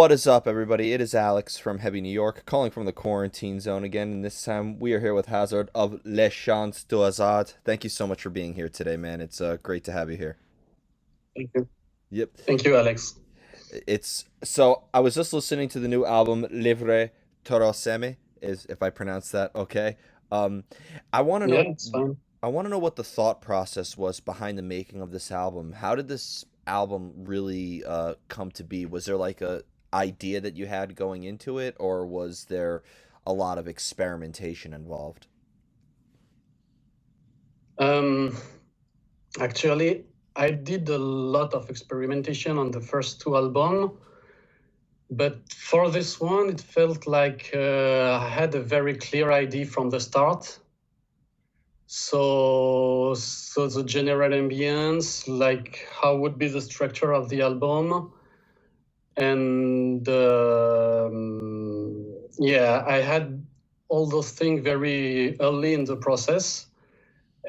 What is up, everybody? It is Alex from Heavy New York, calling from the quarantine zone again, and this time we are here with Hazard of Les Chants du Hasard. Thank you so much for being here today, man. It's great to have you here. Thank you. Yep. Thank you, Alex. It's so I was just listening to the new album Livre Toroseme, is if I pronounce that okay. Um, I want to Yeah, know it's fine. I want to know what the thought process was behind the making of this album. How did this album really come to be? Was there like a idea that you had going into it, or was there a lot of experimentation involved? Um, Actually, I did a lot of experimentation on the first two albums, but for this one, it felt like I had a very clear idea from the start. So the general ambience, like how would be the structure of the album, and yeah, I had all those things very early in the process.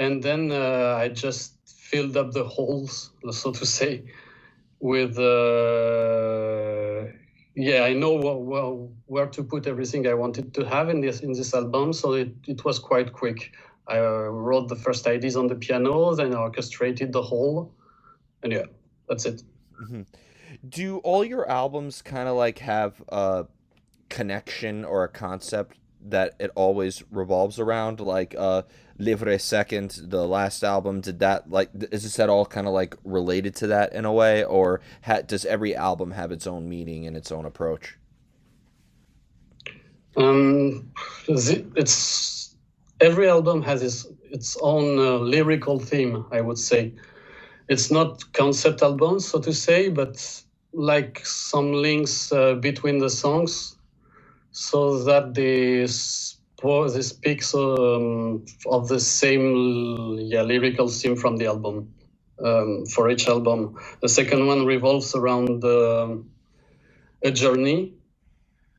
And then I just filled up the holes, so to say, with yeah, I know where to put everything I wanted to have in this album, so it was quite quick. I wrote the first ideas on the piano, then I orchestrated the whole, and yeah, that's it. Hmm. Do all your albums kind of like have a connection or a concept that it always revolves around? Like Livre Second, the last album, did that like is this at all kind of like related to that in a way, or does every album have its own meaning and its own approach? Um, it's every album has its own lyrical theme, I would say. It's not concept albums, so to say, but like some links between the songs, so that they speak of the same lyrical theme from the album for each album. The second one revolves around a journey.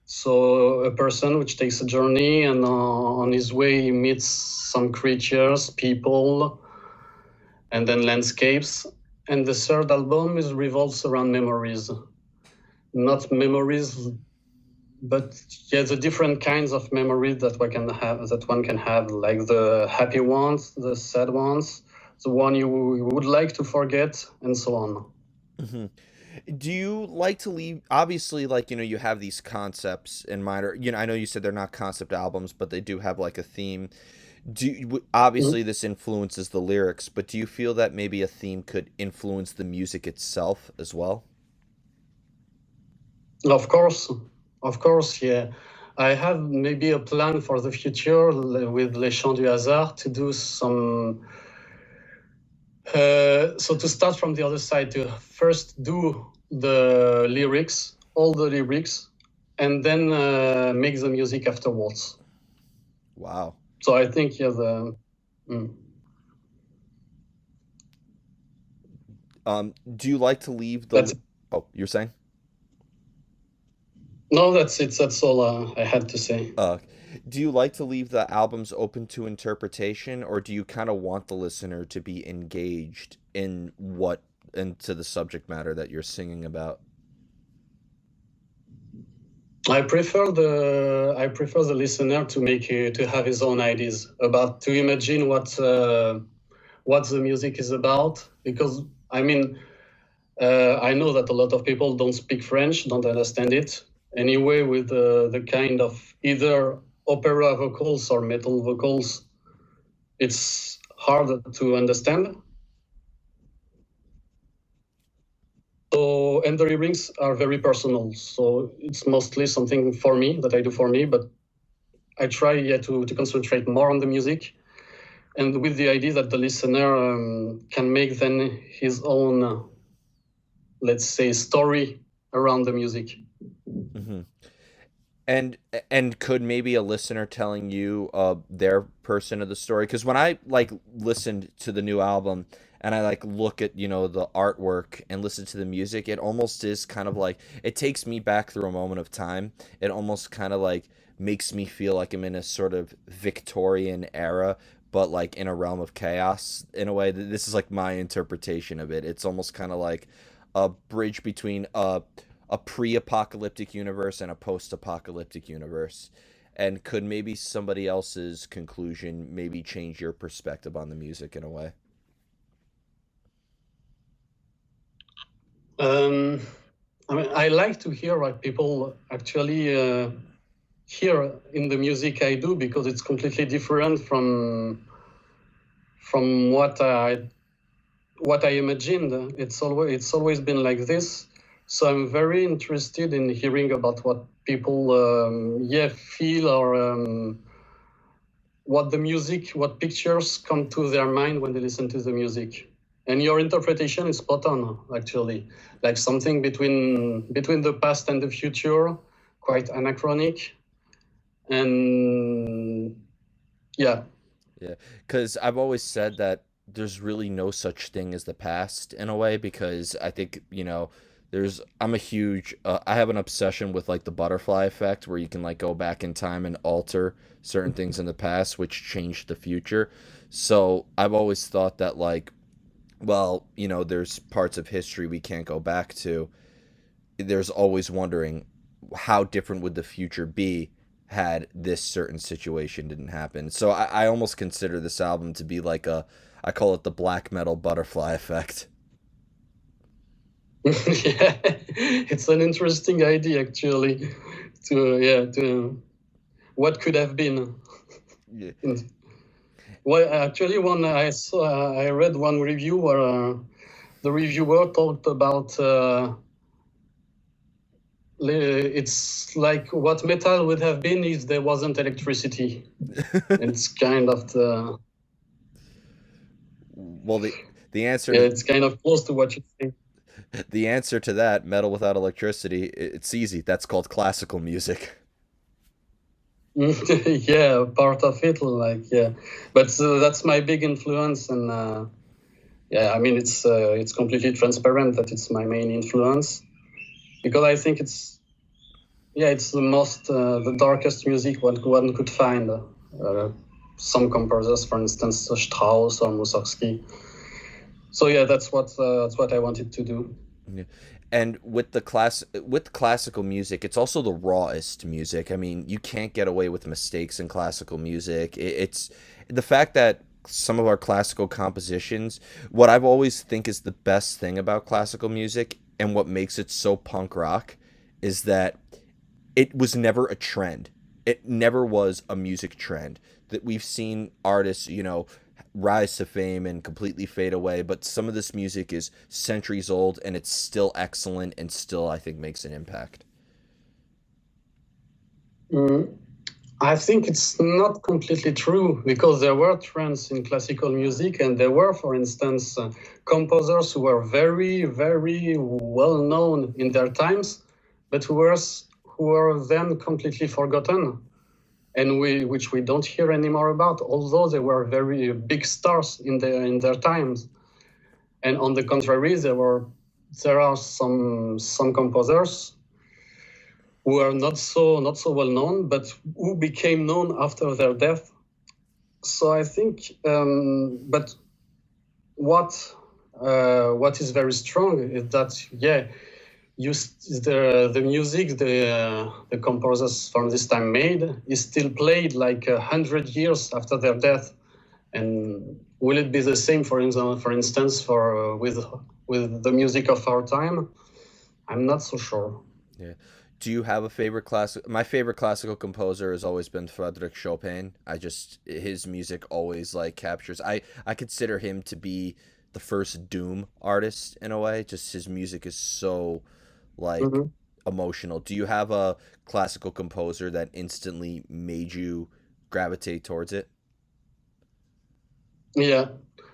So a person which takes a journey, and on his way he meets some creatures, people, and then landscapes. And the third album is revolves around memories, not memories, but yeah, the different kinds of memories that one can have, like the happy ones, the sad ones, the one you would like to forget, and so on. Hmm. Do you like to leave, obviously, like, you have these concepts in mind, or I know you said they're not concept albums, but they do have like a theme. Mhm. Obviously this influences the lyrics, but do you feel that maybe a theme could influence the music itself as well? Of course, of course, yeah. I have maybe a plan for the future with Les Chants du Hasard to do some. So to start from the other side, to first do the lyrics, all the lyrics, and then make the music afterwards. Wow. So I think yeah, the mm. Do you like to leave That's oh, you're saying? no, that's it. That's all I had to say. Uh, do you like to leave the albums open to interpretation, or do you kind of want the listener to be engaged in what into the subject matter that you're singing about? I prefer the listener to to have his own ideas about to imagine what the music is about, because I mean I know that a lot of people don't speak French, don't understand it anyway. With the kind of either opera vocals or metal vocals, it's hard to understand. So, and the lyrics are very personal. So it's mostly something for me that I do for me, but I try to concentrate more on the music, and with the idea that the listener can make then his own, let's say, story around the music. Hmm. And could maybe a listener telling you their person of the story? Because when I like listened to the new album and I like look at the artwork and listen to the music, it almost is kind of like it takes me back through a moment of time. It almost kind of like makes me feel like I'm in a sort of Victorian era, but like in a realm of chaos in a way. This is like my interpretation of it. It's almost kind of like a bridge between a pre-apocalyptic universe and a post-apocalyptic universe. And could maybe somebody else's conclusion maybe change your perspective on the music in a way? Um, I mean, I like to hear what people actually hear in the music I do, because it's completely different from what I imagined. It's always been like this. So I'm very interested in hearing about what people feel, or what pictures come to their mind when they listen to the music. And your interpretation is spot on, actually. Like something between the past and the future, quite anachronic. And yeah. Yeah, because I've always said that there's really no such thing as the past in a way, because I think, I'm a huge, I have an obsession with like the butterfly effect where you can like go back in time and alter certain things in the past, which change the future. So I've always thought that like, well, there's parts of history we can't go back to. There's always wondering how different would the future be had this certain situation didn't happen. So I almost consider this album to be like I call it the black metal butterfly effect. Yeah, it's an interesting idea, actually. To what could have been. Yeah. Well, actually, I read one review where the reviewer talked about it's like what metal would have been if there wasn't electricity. It's kind of Well, the answer yeah, to it's kind of close to what you think. the answer to that, metal without electricity, it's easy. That's called classical music. Yeah, part of it, like yeah, but that's my big influence, and yeah, I mean it's completely transparent that it's my main influence, because I think it's the darkest music one could find. Some composers, for instance, Strauss or Mussorgsky. So yeah, that's what I wanted to do. Yeah. And with classical music, it's also the rawest music. I mean, you can't get away with mistakes in classical music. It's the fact that some of our classical compositions, what I've always think is the best thing about classical music and what makes it so punk rock is that it was never a trend. It never was a music trend. That we've seen artists, rise to fame and completely fade away, but some of this music is centuries old and it's still excellent and still I think makes an impact. Mm, I think it's not completely true, because there were trends in classical music, and there were, for instance, composers who were very, very well known in their times, but who were then completely forgotten, and which we don't hear anymore about, although they were very big stars in their times. And on the contrary, there are some composers who are not so well known, but who became known after their death. So I think, but what is very strong is that the music the composers from this time made is still played like 100 years after their death. And will it be the same, for instance, with the music of our time? I'm not so sure. Yeah. Do you have a favorite classic? My favorite classical composer has always been Frédéric Chopin. His music always like captures. I consider him to be the first doom artist in a way. Just his music is so like Mhm. emotional. Do you have a classical composer that instantly made you gravitate towards it? Yeah,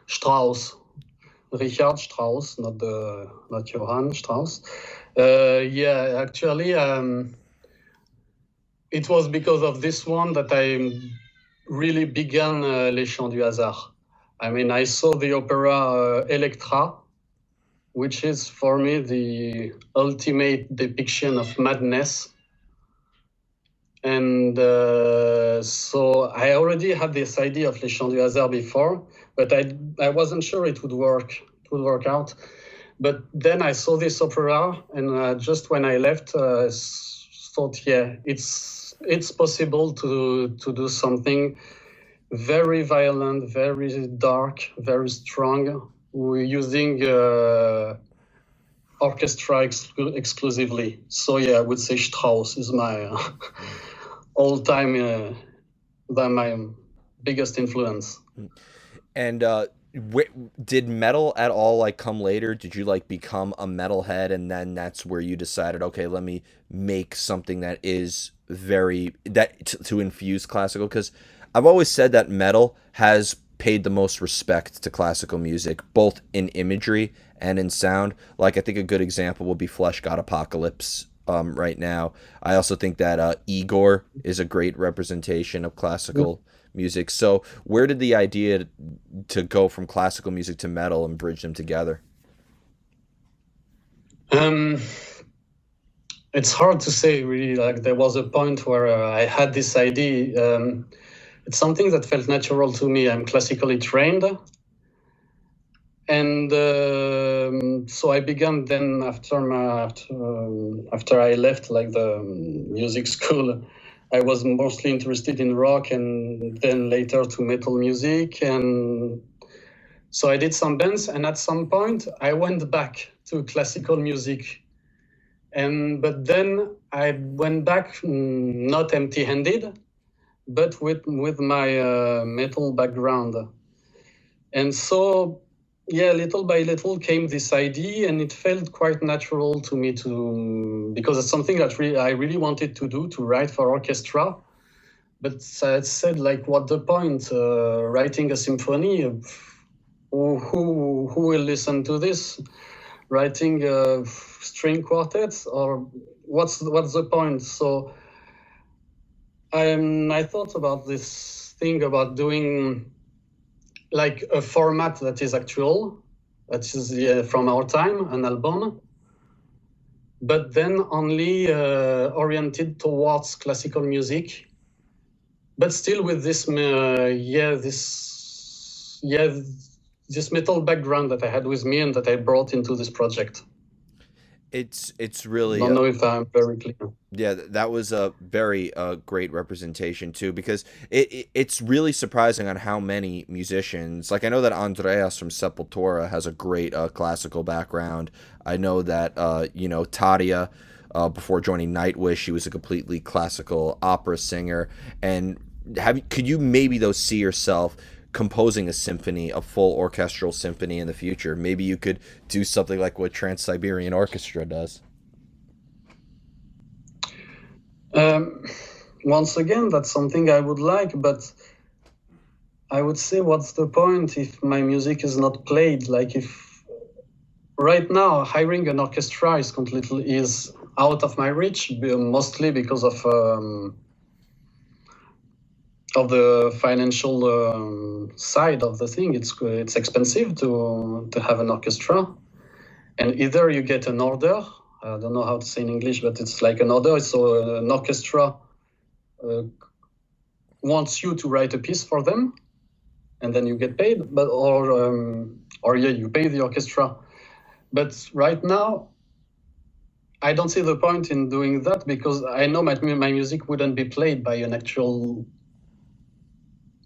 Strauss, Richard Strauss, not Johann Strauss. Yeah, actually, it was because of this one that I really began Les Chants du Hasard. I mean, I saw the opera Electra, which is for me the ultimate depiction of madness. And so I already had this idea of Les Chants du Hasard before, but I wasn't sure it would work out. But then I saw this opera, and just when I left, I thought, yeah, it's possible to do something very violent, very dark, very strong. We're using orchestra exclusively. So yeah, I would say Strauss is my all-time, my biggest influence. And did metal at all like come later? Did you like become a metalhead, and then that's where you decided, okay, let me make something that is very to infuse classical? Because I've always said that metal has paid the most respect to classical music, both in imagery and in sound. Like I think a good example will be Flesh God Apocalypse. Right now, I also think that Igor is a great representation of classical music. So, where did the idea to go from classical music to metal and bridge them together? Um, it's hard to say, really. Like there was a point where I had this idea. It's something that felt natural to me. I'm classically trained, and so I began then after I left like the music school. I was mostly interested in rock, and then later to metal music, and so I did some bands. And at some point, I went back to classical music, and but then I went back not empty-handed, but with my metal background. And so, yeah, little by little came this idea, and it felt quite natural to me because it's something that I really wanted to do, to write for orchestra. But I said, like, what the point? Writing a symphony, who will listen to this? Writing string quartets, or what's the point? So I thought about this thing about doing like a format that is actual, that is from our time, an album, but then only oriented towards classical music, but still with this this metal background that I had with me and that I brought into this project. It's really Don't know if I'm very clear. yeah, that was a very great representation too, because it's really surprising on how many musicians. Like I know that Andreas from Sepultura has a great classical background. I know that Tadia, before joining Nightwish, she was a completely classical opera singer. And could you maybe though see yourself composing a symphony, a full orchestral symphony in the future? Maybe you could do something like what Trans Siberian Orchestra does. Um, Once again, that's something I would like, but I would say, what's the point if my music is not played? Like if right now hiring an orchestra is out of my reach, mostly because of the financial side of the thing. It's expensive to have an orchestra, and either you get an order. I don't know how to say in English, but it's like an order. So an orchestra wants you to write a piece for them, and then you get paid. But or yeah, you pay the orchestra. But right now, I don't see the point in doing that, because I know my music wouldn't be played by an actual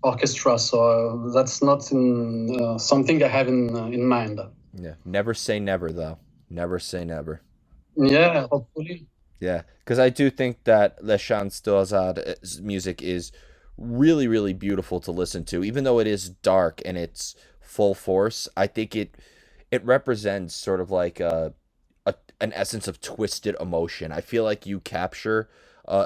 orchestra. So that's not something I have in mind. Yeah, never say never though. Never say never. Yeah, hopefully. Yeah, because I do think that Les Chants du Hasard's music is really, really beautiful to listen to. Even though it is dark and it's full force, I think it represents sort of like an essence of twisted emotion. I feel like you capture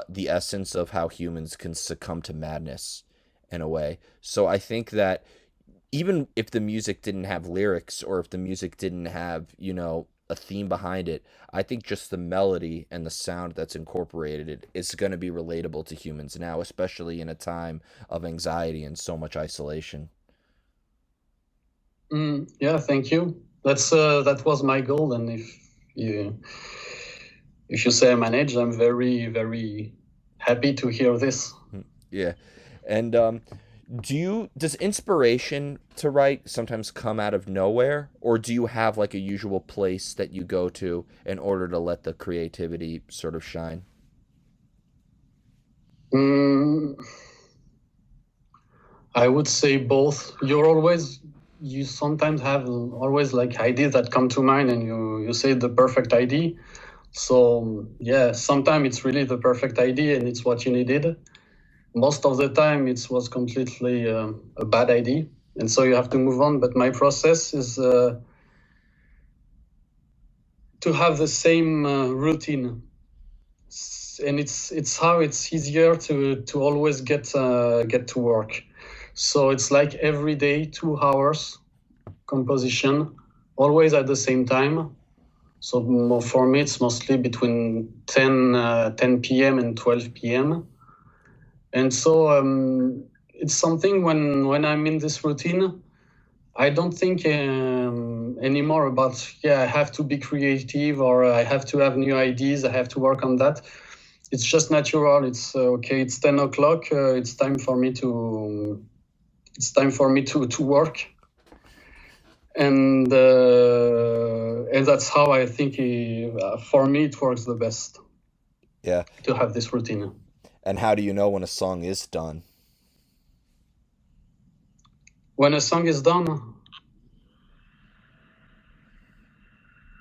the essence of how humans can succumb to madness in a way. So I think that even if the music didn't have lyrics, or if the music didn't have, a theme behind it, I think just the melody and the sound that's incorporated is going to be relatable to humans now, especially in a time of anxiety and so much isolation. Yeah, thank you. That was my goal, and you if you say I managed, I'm very, very happy to hear this. Yeah. And Does inspiration to write sometimes come out of nowhere, or do you have like a usual place that you go to in order to let the creativity sort of shine? Mm, I would say both. You sometimes have always like ideas that come to mind, and you say the perfect idea. So yeah, sometimes it's really the perfect idea, and it's what you needed. Most of the time, it was completely a bad idea, and so you have to move on. But my process is to have the same routine, and it's how it's easier to always get to work. So it's like every day 2 hours composition, always at the same time. So for me, it's mostly between 10 p.m. and 12 p.m. And so it's something when I'm in this routine, I don't think anymore about, yeah, I have to be creative or I have to have new ideas. I have to work on that. It's just natural. It's okay. It's 10 o'clock. It's time for me to work. And that's how I think for me it works the best Yeah. to have this routine. And how do you know when a song is done? When a song is done,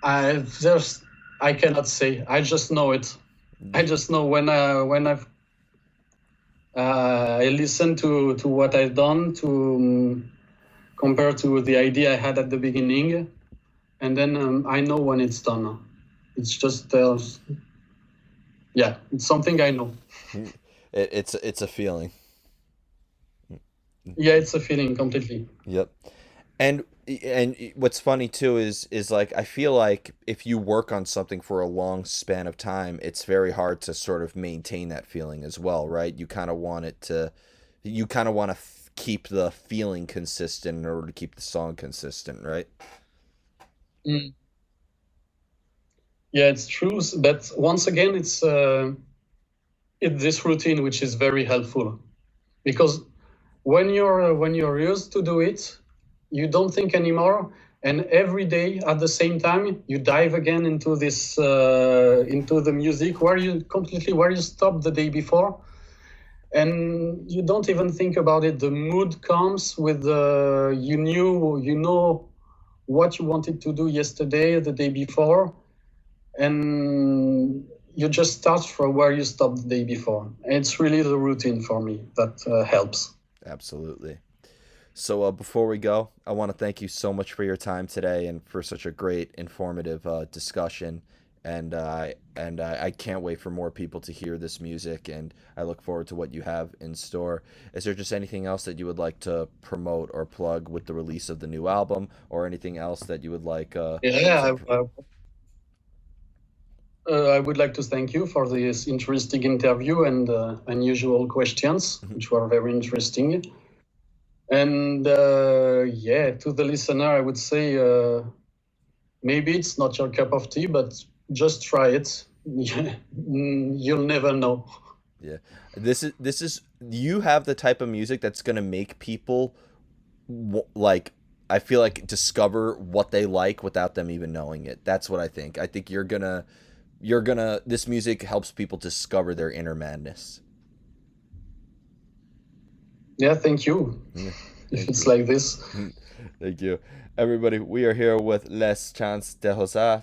I there's I cannot say. I just know it. I just know I listen to what I've done to compare to the idea I had at the beginning, and then I know when it's done. It's just yeah, it's something I know. It's a feeling. Yeah, it's a feeling completely. Yep. And what's funny too is like I feel like if you work on something for a long span of time, it's very hard to sort of maintain that feeling as well, right? You kind of want to keep the feeling consistent in order to keep the song consistent, right? Mm. Yeah, it's true. But once again, it's this routine which is very helpful because when you're used to do it, you don't think anymore, and every day at the same time you dive again into this into the music where you stopped the day before, and you don't even think about it. The mood comes with you know what you wanted to do yesterday, the day before, and you just start from where you stopped the day before. And it's really the routine for me that helps. Absolutely. So before we go, I want to thank you so much for your time today and for such a great, informative discussion. And I can't wait for more people to hear this music, and I look forward to what you have in store. Is there just anything else that you would like to promote or plug with the release of the new album, or anything else that you would like Yeah, to? I would like to thank you for this interesting interview and unusual questions, which were very interesting. And yeah, to the listener, I would say maybe it's not your cup of tea, but just try it. You'll never know. Yeah, this is you have the type of music that's gonna make people like I feel like discover what they like without them even knowing it. That's what I think. I think you're gonna this music helps people discover their inner madness. Yeah, thank you. Yeah, If thank it's you. like this. Thank you. Everybody, we are here with Les Chants de Hasard.